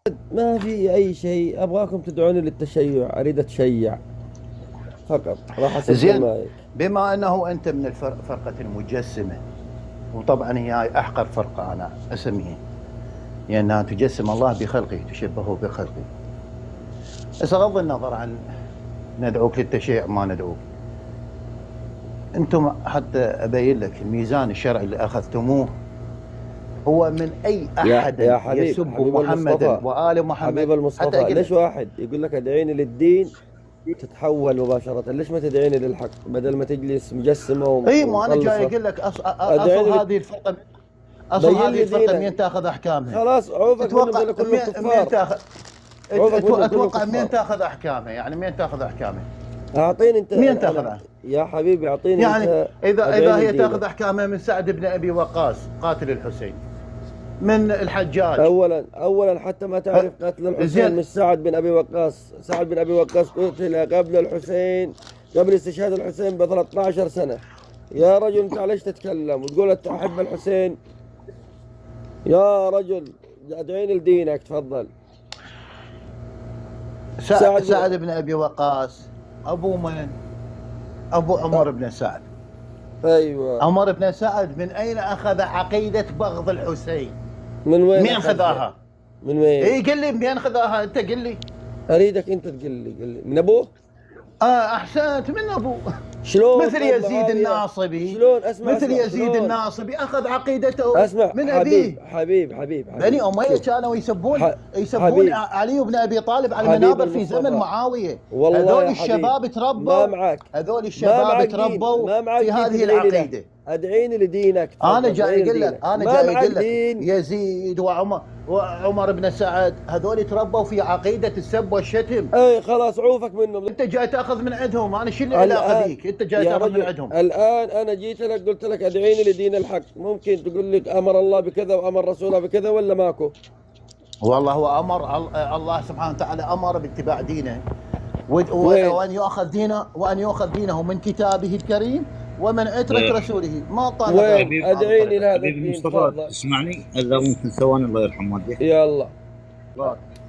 ما في أي شيء، أبغاكم تدعوني للتشيع، أريد أتشيع فقط، راح أسجل زين، معك. بما أنه أنت من فرقة المجسمة، وطبعا هي أحقر فرقة أنا أسميها، لأنها تجسم الله بخلقه، تشبهه بخلقه. بس بغض النظر عن ندعوك للتشيع ما ندعوك، أنتم حتى أبين لك الميزان الشرعي اللي أخذتموه هو من أي أحد يا حبيب يسب المصطفى، محمدا وآل حبيب محمد. حتى المصطفى، أقول لك ليش واحد يقول لك ادعيني للدين تتحول مباشرة؟ ليش ما تدعيني للحق بدل ما تجلس مجسمة اي، ما انا جاي ومخلصة؟ اقول لك اصل ادعيني هذه الفرقه، اصل بين هذه لي الفرقه دينك. منين تاخذ احكامها؟ خلاص عوفك منهم، تتوقع ذول كلهم منين كفار. تاخذ؟ عوفك منهم، كلهم اتوقع منين كفار. تاخذ احكامها؟ يعني منين تاخذ احكامها؟ اعطيني انت، منين انا تاخذها؟ يا حبيبي اعطيني يعني انت. اذا ادعيني هي تاخذ لدينك. احكامها من سعد بن ابي وقاص قاتل الحسين، من الحجاج. اولا حتى ما تعرف قتل الحسين زين، مش سعد بن ابي وقاص. سعد بن ابي وقاص قتل قبل الحسين، قبل استشهاد الحسين ب 13 سنة. يا رجل انت ليش تتكلم وتقول انت احب الحسين؟ يا رجل ادعيني لدينك تفضل. سعد بن ابي وقاص ابو من؟ ابو عمر بن سعد. ايوه. عمر بن سعد من اين اخذ عقيده بغض الحسين؟ من وين مين اخذها؟ خذاها؟ من وين؟ اي قل لي منين خذاها، انت قل لي. اريدك انت تقول لي، قل لي من ابوه. احسنت، من ابوه. شلون مثل طيب يزيد معاوية؟ الناصبي، شلون؟ اسمع مثل اسمع يزيد شلون. الناصبي اخذ عقيدته اسمع من حبيب ابيه. حبيب حبيب بني حبيب اميه شوف. كانوا يسبون حبيب علي بن ابي طالب على حبيب المنابر في زمن المصطفى، معاويه. والله هذول يا حبيب الشباب ما تربوا، معك، هذول ما الشباب معك دين، تربوا ما معك في دين هذه تدعيني له. العقيده. ادعيني لدينك انا تفضل، جاي ادعيني اقول لك، لدينك. ما معك دين. يزيد وعمر بن سعد هذول تربوا في عقيده السب والشتم. اي خلاص عوفك منهم. انت جاي تاخذ من عندهم، انا شو العلاقه الان بيك؟ انت جاي يا تاخذ من رجل، عندهم. الان انا جيت لك قلت لك ادعيني لدين الحق، ممكن تقول لك امر الله بكذا وامر رسوله بكذا ولا ماكو؟ والله هو امر، الله سبحانه وتعالى امر باتباع دينه، وين؟ وان يؤخذ دينه من كتابه الكريم ومن عترة رسوله، ما طالب. وين؟ ادعيني لهذا حبيبي الدين مصطفى، تفضل. تسمعني؟ اذا ممكن ثواني الله يرحم والديك. يلا.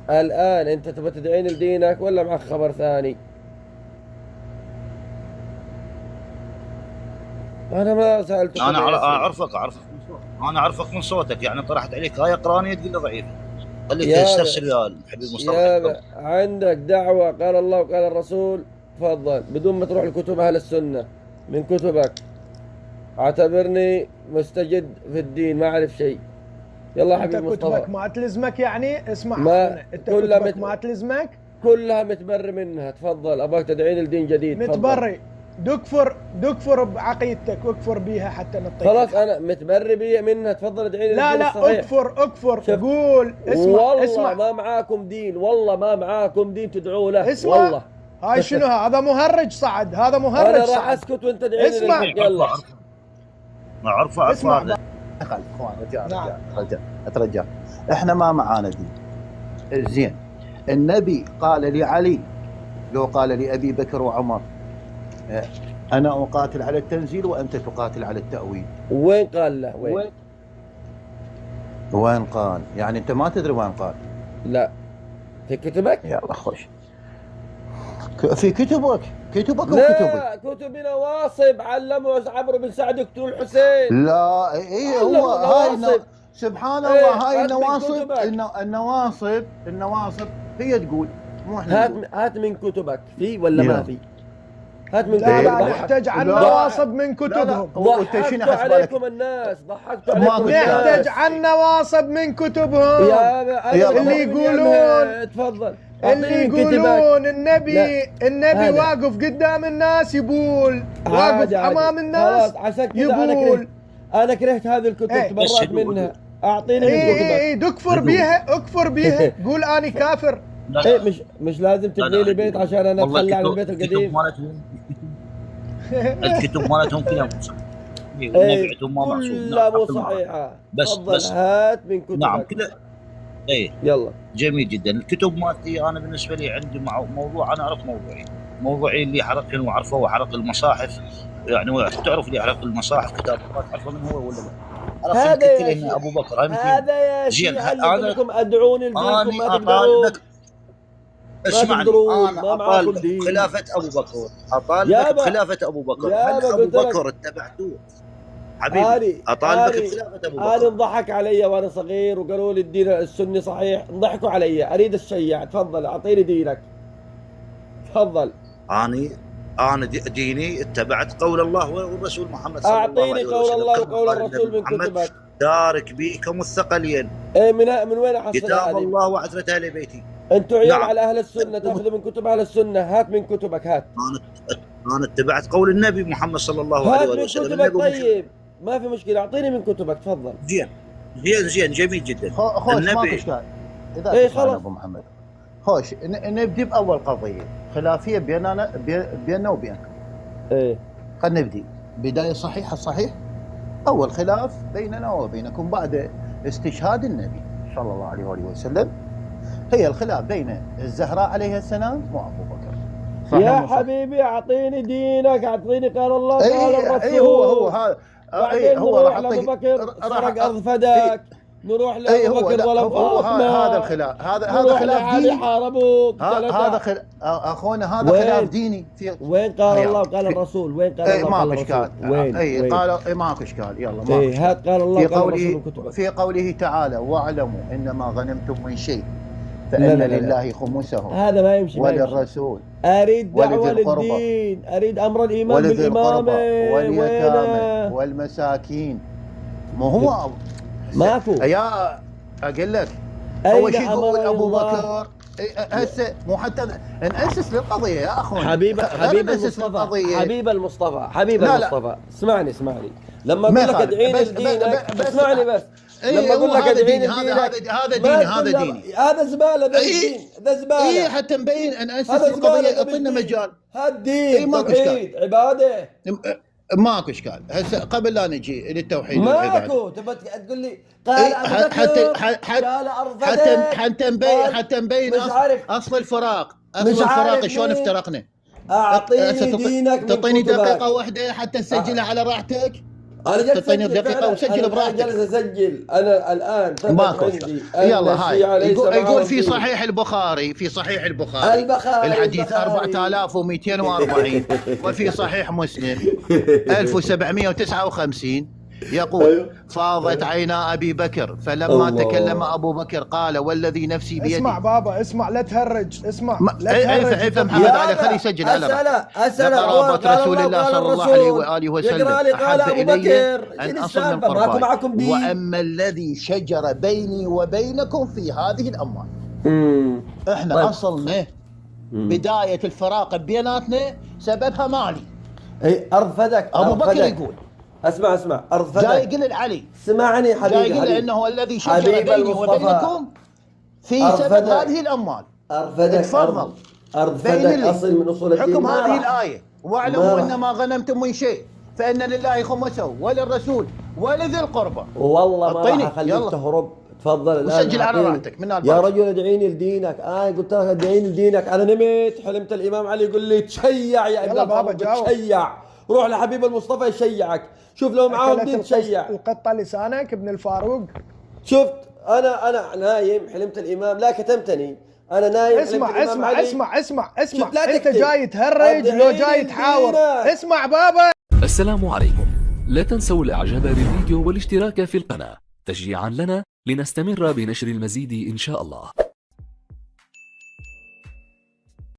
الان انت تبغى تدعيني لدينك ولا معك خبر ثاني؟ انا ما سالتك. انا اعرفك انا اعرفك من صوتك، يعني طرحت عليك آية قرآنية تقول لي ضعيفة. خليك تستفسر يا حبيبي مصطفى. يا عندك دعوة قال الله وقال الرسول تفضل، بدون ما تروح لكتب اهل السنة، من كتبك. اعتبرني مستجد في الدين، ما اعرف شيء. يلا انت حبيبي كتبك مصطفى. ما تلزمك يعني؟ اسمع ما انت كلها كتبك ما تلزمك؟ كلها متبري منها، تفضل. ابغاك تدعيني لدين جديد، تفضل. متبري؟ دكفر بعقيدتك، اكفر بيها حتى نطيك. خلاص انا متبري بيها منها، تفضل ادعيني للدين لا الصحيح. اكفر قول. والله ما معاكم دين، والله ما معاكم دين تدعوا له. والله هاي شنو؟ هذا مهرج صعد، هذا مهرج. انا راح صعد. اسكت وانت ادعيني للحق. يلا عرفه اسمع اخوان، رجال احنا ما معانا دين. زين، النبي قال لعلي، لو قال لأبي بكر وعمر أنا أقاتل على التنزيل وأنت تقاتل على التأويل، وين قال له؟ وين قال؟ يعني أنت ما تدري وين قال؟ لا في كتبك؟ يلا خش في كتبك لا كتب نواصب علموا عمرو بن سعد يقتلوا الحسين. لا هو هاي سبحان الله. هاي النواصب هي تقول، مو احنا. هات من كتبك، في ولا ما في؟ هات من كتبك. لا نحتاج عن نواصب من كتبهم. ضحكت عليكم الناس، ضحكت عليكم الناس. نحتاج عن نواصب من كتبهم. اللي يقولون، تفضل، اللي يقولون النبي واقف قدام الناس يقول، واقف امام الناس يقول. انا كرهت هذه الكتب، تبرأت منها. اعطيني من كتبك. اكفر بيها قول اني كافر. مش لازم تبني لي بيت عشان انا اتخلى عن البيت القديم. الكتب مالتهم كلها مبيعتهم ما معصوم، كلها مو صحيحه. بس هات من كتبك. نعم كلها. يلا جميل جدا. الكتب مالتي انا بالنسبه لي عندي موضوع، انا اعرف موضوعي اللي حرقهم وعرفوه، وحرق المصاحف. يعني تعرف اللي حرق المصاحف كتاب عرفه من هو ولا لا؟ هذا يا ابو بكر هذا يا شيخ اللي لكم ادعوني لدينكم ما تقدرون. اسمعني، انا ما معاكم اطالب خلافه ابو بكر، اطالبك بخلافه ابو بكر. هل ابو بكر اتبعتوه؟ حبيبي اطالبك بخلافه ابو بكر. انا انضحك علي وانا صغير وقالوا لي الدين السني صحيح، انضحكوا علي، اريد الشيع. تفضل اعطيني دينك، تفضل. انا ديني اتبعت قول الله والرسول محمد صلى الله عليه وسلم. اعطيني قول الله وقول الرسول من كتبك. دارك بيكم الثقلين. ايه من وين احصل كتاب الله وعترة اهل بيتي. انتوا عيال نعم. على اهل السنه، تاخذوا من كتب اهل السنه. هات من كتبك، هات. انا اتبعت قول النبي محمد صلى الله عليه وسلم. هات من كتبك. طيب ما في مشكله، اعطيني من كتبك تفضل. زين جميل جدا. النبي اذا ايه خلاص ابو محمد خوش. نبدي باول قضيه خلافيه بيننا وبينكم. ايه خلينا نبدي بدايه صحيحه. الصحيح اول خلاف بيننا وبينكم بعد استشهاد النبي صلى الله عليه وسلم هي الخلاف بين الزهراء عليها السلام وابو بكر. يا حبيبي اعطيني دينك، اعطيني قال الله قال الرسول. هو هذا. هو راح لابو بكر سرق ارض فداك، نروح لابو بكر ولا هذا الخلاف. هذا خلاف ديني. حاربوك هذا اخونا هذا خلاف ديني. وين قال الله وقال الرسول؟ وين قال الله وقال الرسول؟ وين قال ماكو اشكال. يلا ماكو اشكال. هات قال الله وقال الرسول. في قوله تعالى واعلموا انما غنمتم من شيء فان لله خمسه. هذا ما يمشي. وللرسول. اريد دعوه للدين، اريد امر الايمان بالامامه واليتامى والمساكين. مو هو ماكو. يا اقول لك اول شيء يقول ابو بكر. هسه مو حتى نأسس للقضيه يا اخوان. حبيب المصطفى اسمعني لما اقول لك ادعيني لدينك اسمعني بس. لما اقول لك ادعيني لدينك هذا ديني. هذا زباله. ده زباله. حتى نبين نأسس القضيه. اعطينا مجال. هالدين توحيد عباده. ماكو اشكال. هسه قبل لا نجي للتوحيد ماكو. تبى تقول لي قال ابو بكر حتى نبين اصل الفراق. شلون افترقنا. اعطيني دينك. تعطيني دقيقه واحده حتى تسجلها على راحتك. انا جالس تعطيني دقيقه وسجل براحتك. جالس اسجل انا الان. ماكو يلا هاي. يقول في صحيح البخاري الحديث 4240 وفي صحيح مسلم 1759 يقول فاضت عينا ابي بكر فلما تكلم ابو بكر قال والذي نفسي بيده. اسمع بابا اسمع، لا تهرج. اسمع افهم محمد علي. خليه يسجل على قرابة رسول الله صلى الله عليه واله وسلم احب الي ان اصل من قرباي واما الذي شجر بيني وبينكم في هذه الاموال. احنا اصلنا بدايه الفراق بيناتنا سببها مالي. اي ارض فدك. ابو بكر يقول اسمع ارض فدك. جاي يقول العلي. سمعني حبيبي. جاي يقول انه هو الذي شجر بيني وبينكم في سبب هذه الاموال. ارض فدك. تفضل. ارض فدك اصل من اصول الدين. حكم هذه الايه واعلموا انما غنمتم من شيء فان لله خمسه وللرسول ولذي القربى. والله ما راح اخليك تهرب. تفضل الان. وسجل على راحتك من يا رجل ادعيني لدينك. قلت لك ادعيني لدينك. انا نمت حلمت الامام علي يقول لي تشيع يا ابن بابا. تشيع. روح لحبيب المصطفى يشيعك. شوف لو معاهم دين تشيع. القطه لسانك ابن الفاروق. شفت انا نايم حلمت الامام. لا كتمتني. انا نايم. اسمع انت جاي تهرج لو جاي تحاور. اسمع بابا. السلام عليكم. لا تنسوا الاعجاب بالفيديو والاشتراك في القناة تشجيعا لنا لنستمر بنشر المزيد ان شاء الله.